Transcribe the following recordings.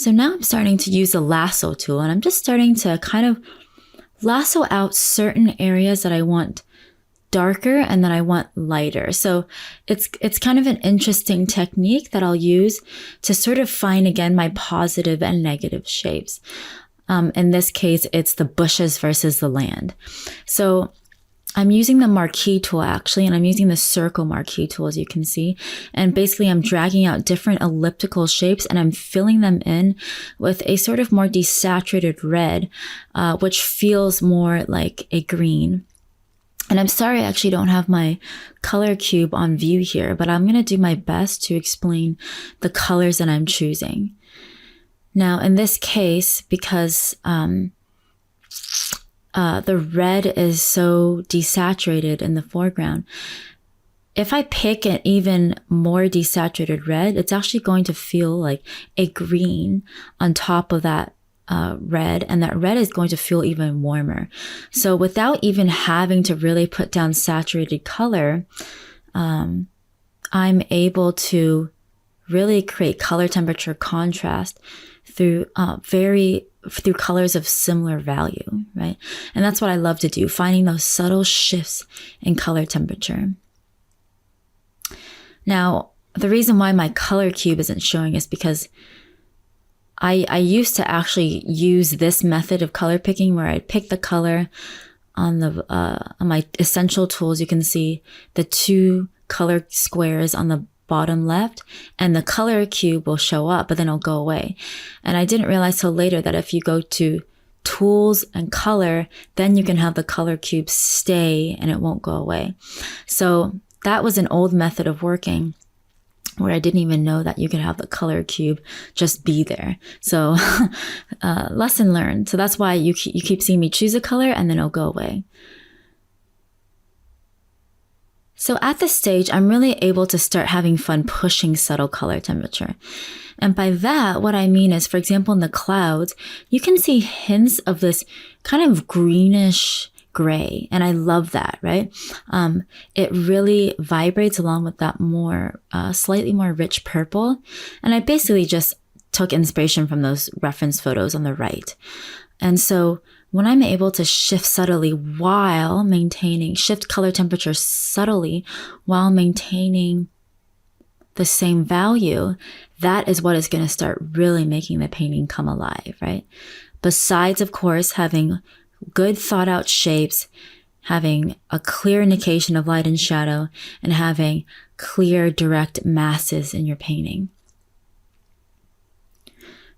So now I'm starting to use the lasso tool, and I'm just starting to kind of lasso out certain areas that I want darker and that I want lighter. So it's kind of an interesting technique that I'll use to sort of find again my positive and negative shapes. In this case, it's the bushes versus the land. So I'm using the marquee tool actually, and I'm using the circle marquee tool, as you can see. And basically I'm dragging out different elliptical shapes and I'm filling them in with a sort of more desaturated red, which feels more like a green. And I'm sorry I actually don't have my color cube on view here, but I'm going to do my best to explain the colors that I'm choosing. Now, in this case, because the red is so desaturated in the foreground, if I pick an even more desaturated red, it's actually going to feel like a green on top of that red, and that red is going to feel even warmer. So without even having to really put down saturated color, I'm able to really create color temperature contrast through through colors of similar value, right? And that's what I love to do, finding those subtle shifts in color temperature. Now, the reason why my color cube isn't showing is because I used to actually use this method of color picking where I'd pick the color on the on my essential tools. You can see the 2 color squares on the bottom left, and the color cube will show up, but then it'll go away. And I didn't realize till later that if you go to tools and color, then you can have the color cube stay and it won't go away. So that was an old method of working where I didn't even know that you could have the color cube just be there. So lesson learned. So that's why you keep seeing me choose a color and then it'll go away. So at this stage, I'm really able to start having fun pushing subtle color temperature. And by that, what I mean is, for example, in the clouds, you can see hints of this kind of greenish gray. And I love that, right? It really vibrates along with that more, slightly more rich purple. And I basically just took inspiration from those reference photos on the right. And so when I'm able to shift subtly while maintaining, shift color temperature subtly while maintaining the same value, that is what is going to start really making the painting come alive, right? Besides, of course, having good thought out shapes, having a clear indication of light and shadow, and having clear, direct masses in your painting.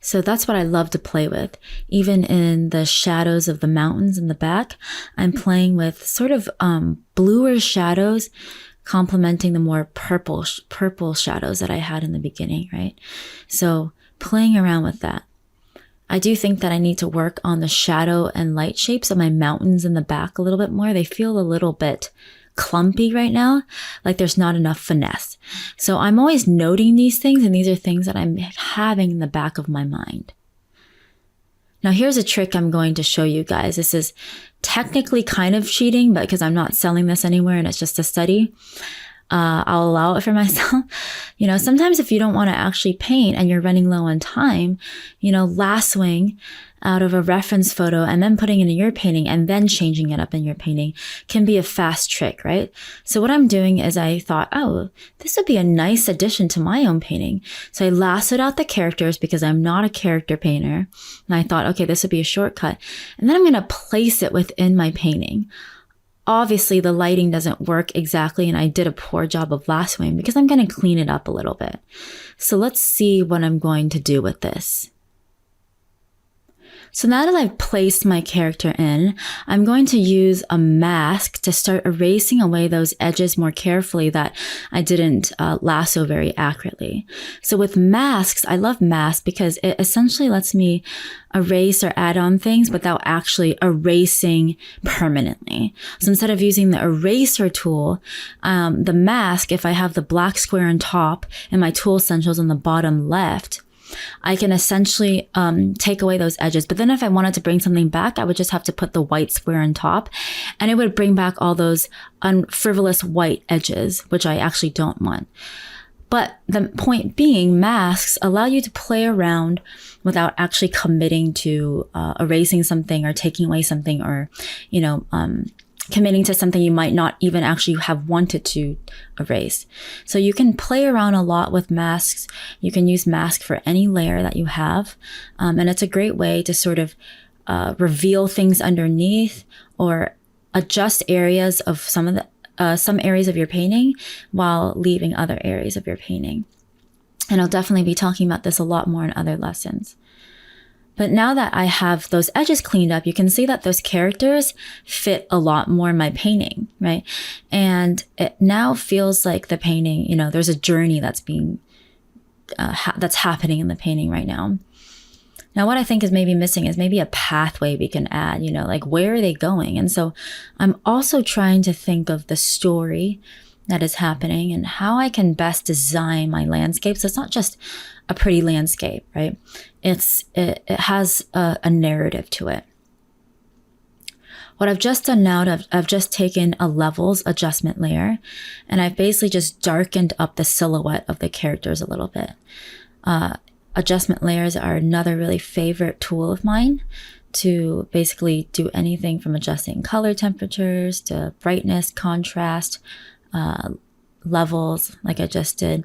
So that's what I love to play with. Even in the shadows of the mountains in the back, I'm playing with sort of bluer shadows, complementing the more purple shadows that I had in the beginning, right? So playing around with that. I do think that I need to work on the shadow and light shapes of my mountains in the back a little bit more. They feel a little bit clumpy right now, like there's not enough finesse. So I'm always noting these things, and these are things that I'm having in the back of my mind. Now here's a trick I'm going to show you guys. This is technically kind of cheating, but because I'm not selling this anywhere and it's just a study, I'll allow it for myself. You know, sometimes if you don't want to actually paint and you're running low on time, you know, lassoing out of a reference photo and then putting it in your painting and then changing it up in your painting can be a fast trick, right? So what I'm doing is I thought, oh, this would be a nice addition to my own painting. So I lassoed out the characters because I'm not a character painter. And I thought, okay, this would be a shortcut. And then I'm going to place it within my painting. Obviously, the lighting doesn't work exactly, and I did a poor job of lassoing because I'm going to clean it up a little bit. So let's see what I'm going to do with this. So now that I've placed my character in, I'm going to use a mask to start erasing away those edges more carefully that I didn't lasso very accurately. So with masks, I love masks because it essentially lets me erase or add on things without actually erasing permanently. So instead of using the eraser tool, the mask, if I have the black square on top and my tool essentials on the bottom left, I can essentially take away those edges. But then if I wanted to bring something back, I would just have to put the white square on top, and it would bring back all those frivolous white edges, which I actually don't want. But the point being, masks allow you to play around without actually committing to erasing something or taking away something, or, committing to something you might not even actually have wanted to erase. So you can play around a lot with masks. You can use mask for any layer that you have. And it's a great way to sort of reveal things underneath or adjust areas of some areas of your painting while leaving other areas of your painting. And I'll definitely be talking about this a lot more in other lessons. But now that I have those edges cleaned up, you can see that those characters fit a lot more in my painting, right? And it now feels like the painting, there's a journey that's being, that's happening in the painting right now. Now, what I think is maybe missing is maybe a pathway we can add, like where are they going? And so I'm also trying to think of the story that is happening and how I can best design my landscape. So it's not just a pretty landscape, right? It has a narrative to it. What I've just done now, I've just taken a levels adjustment layer, and I've basically just darkened up the silhouette of the characters a little bit. Adjustment layers are another really favorite tool of mine to basically do anything from adjusting color temperatures to brightness, contrast, levels, like I just did,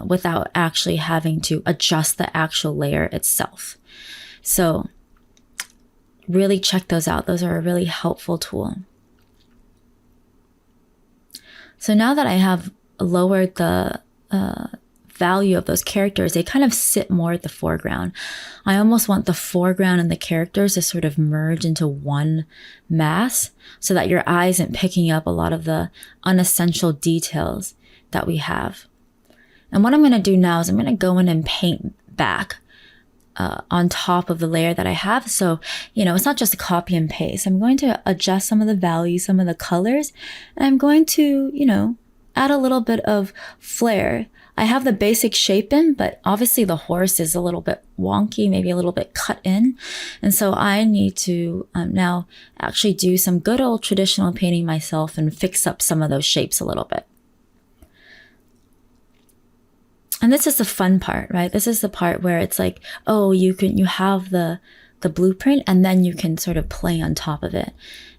without actually having to adjust the actual layer itself. So really check those out. Those are a really helpful tool. So now that I have lowered the value of those characters, they kind of sit more at the foreground. I almost want the foreground and the characters to sort of merge into one mass so that your eye isn't picking up a lot of the unessential details that we have. And what I'm going to do now is I'm going to go in and paint back on top of the layer that I have. So, it's not just a copy and paste. I'm going to adjust some of the values, some of the colors, and I'm going to, add a little bit of flair. I have the basic shape in, but obviously the horse is a little bit wonky, maybe a little bit cut in. And so I need to now actually do some good old traditional painting myself and fix up some of those shapes a little bit. And this is the fun part, right? This is the part where it's like, oh, you have the blueprint and then you can sort of play on top of it.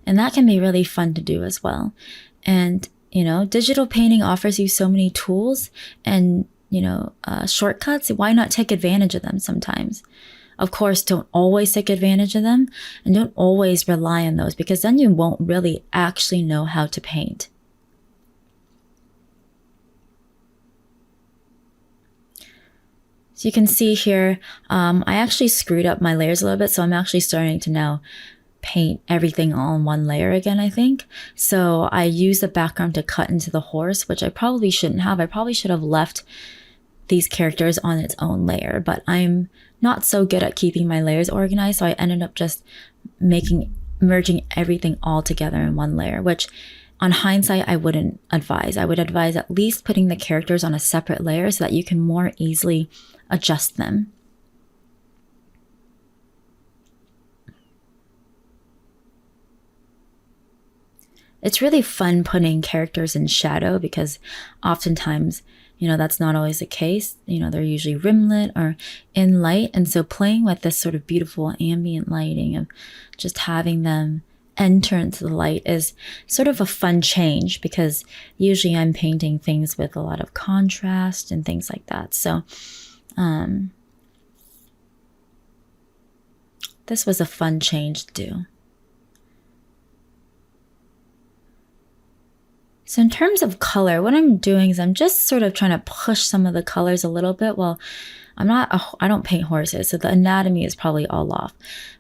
And that can be really fun to do as well. And digital painting offers you so many tools and, shortcuts. Why not take advantage of them sometimes? Of course, don't always take advantage of them and don't always rely on those, because then you won't really actually know how to paint. So you can see here, I actually screwed up my layers a little bit. So I'm actually starting to now paint everything all in one layer again, I think. So I use the background to cut into the horse, which I probably shouldn't have. I probably should have left these characters on its own layer, but I'm not so good at keeping my layers organized. So I ended up just merging everything all together in one layer, which on hindsight, I wouldn't advise. I would advise at least putting the characters on a separate layer so that you can more easily adjust them. It's really fun putting characters in shadow because oftentimes, that's not always the case. They're usually rimlit or in light. And so playing with this sort of beautiful ambient lighting of just having them enter into the light is sort of a fun change, because usually I'm painting things with a lot of contrast and things like that. So this was a fun change to do. So in terms of color, what I'm doing is I'm just sort of trying to push some of the colors a little bit. Well, I don't paint horses, so the anatomy is probably all off.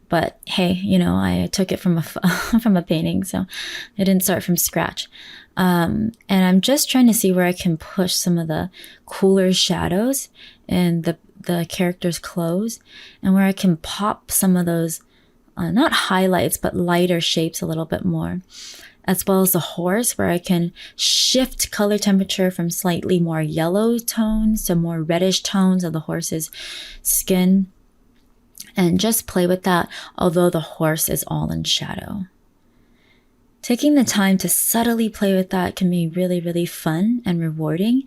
But hey, I took it from a painting, so I didn't start from scratch. And I'm just trying to see where I can push some of the cooler shadows in the character's clothes, and where I can pop some of those, not highlights, but lighter shapes a little bit more. As well as the horse, where I can shift color temperature from slightly more yellow tones to more reddish tones of the horse's skin. And just play with that, although the horse is all in shadow. Taking the time to subtly play with that can be really, really fun and rewarding.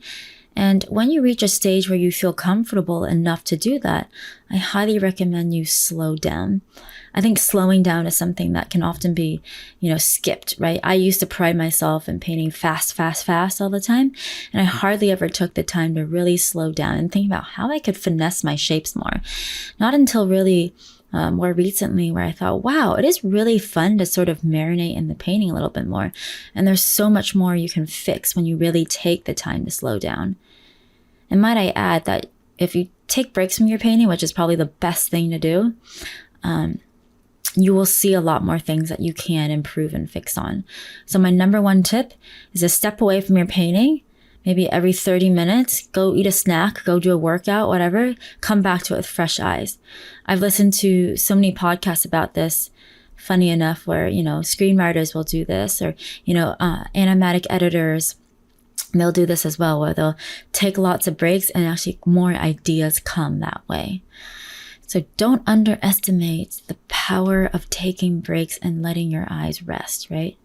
And when you reach a stage where you feel comfortable enough to do that, I highly recommend you slow down. I think slowing down is something that can often be, skipped, right? I used to pride myself in painting fast all the time. And I hardly ever took the time to really slow down and think about how I could finesse my shapes more. Not until really more recently where I thought, wow, it is really fun to sort of marinate in the painting a little bit more. And there's so much more you can fix when you really take the time to slow down. And might I add that if you take breaks from your painting, which is probably the best thing to do, you will see a lot more things that you can improve and fix on. So my number one tip is to step away from your painting, maybe every 30 minutes, go eat a snack, go do a workout, whatever, come back to it with fresh eyes. I've listened to so many podcasts about this, funny enough, where, screenwriters will do this, or, animatic editors, they'll do this as well, where they'll take lots of breaks and actually more ideas come that way. So don't underestimate the power of taking breaks and letting your eyes rest, right?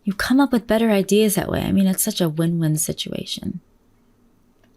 You come up with better ideas that way. I mean, it's such a win-win situation.